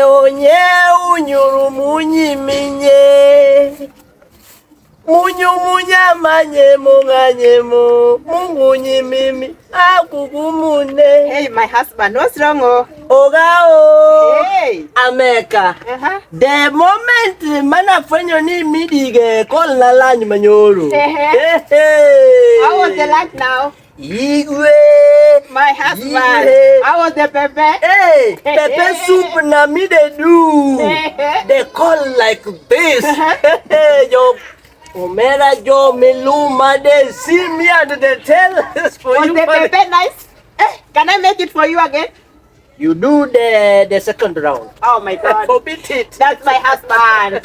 onye unyuru munyi minye. Munya manye munganye mungunyi mimi akugumune. Hey, my husband, what's wrong? Ogao. Hey. America. The moment manafanya ni midige call na lunch manyoro. How was the lunch now? Igwe. My husband. How was the pepe? Hey, pepe soup na me they do. They call like this. Yo. Omera jo miluma they see me and they tell us for was you. Was the pepe nice? Can I make it for you again? You do the second round. Oh my God. Forbid it. That's my husband.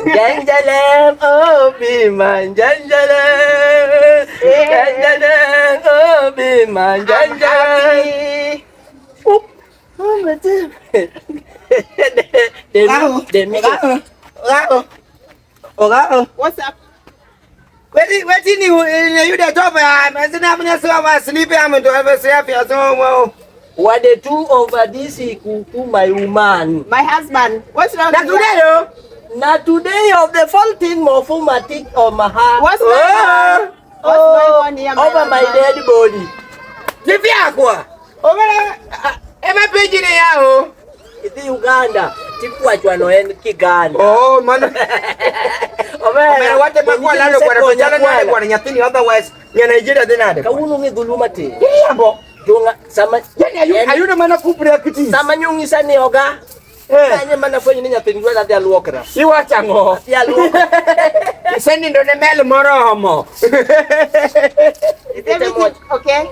Janjalem, oh be man, janjalem. Janjalem, oh be man, janjalem. Oh my God. What's up? Where you the top? I'm sleeping. I'm to have a selfie. So, what they do over this to my woman? My husband. What's wrong? not today, Not today of the 14th of Fumatic or Maha. What's going on? What's going on here, over my dead body. The Fiaqua. Over. Am I paging it? It's Uganda. Tipua no en Kiganda. Oh, man. What about Nigeria? Otherwise, Nigeria didn't. Kaunu Gulumati. Are you the man of Kupri? Samanyung is an yoga. I'm a friend in a thing where they'll walk around. You watch a more. Sending to the mail more. Is everything okay?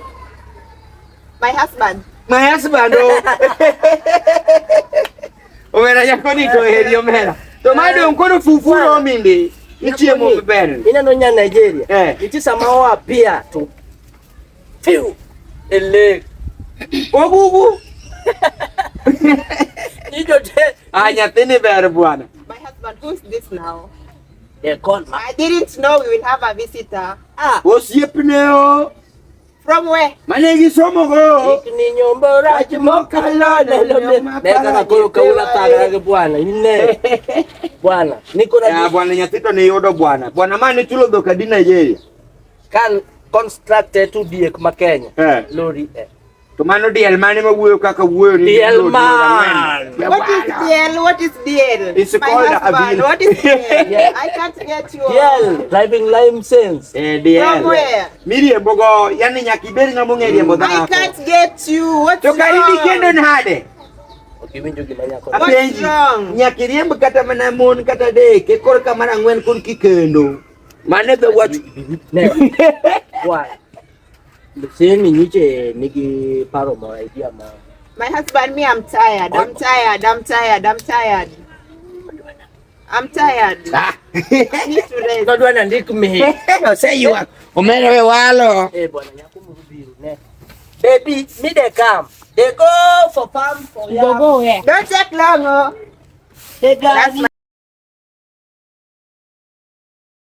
My husband. My husband, oh, when I am going to hear your man. So, my don't go to Fufu Mindi. It's your move better. In Nigeria, it is somehow appear to feel a leg. Oh, I have any better one. My husband, who's this now? They call me. I didn't know we will have a visitor. What's your From where? My name is Somogo. Bwana, niko na bwana nyatito ni yodo bwana. Bwana mani tulo doka di Nigeria. Kan constructed to die kuma Kenya. Lori To mano di elmani wuyo kaka wuyo ni. Man. What is DL? What is DL? It's called a bill. What is DL? I can't get you. DL, driving license. DL. From where? Miri bogo yani nyakiberi na mungeri mboda. I can't get you. What's wrong? To karidi kendo nhade. What's wrong? Nyakiriembo kata mana mon kata de ke kor kamara ngwen kun kikendo. Mane the what? Why? Sini niche nigi paro mo idea ma. My husband, me, I'm tired. I'm tired. I'm tired. I'm tired. I'm tired. I need to rest. Not one and dick me. Say you are. Omero we walo. Bwana nyakumu rubiru ne. Baby, me they come. They go for farm for Go where? Don't take long. They go.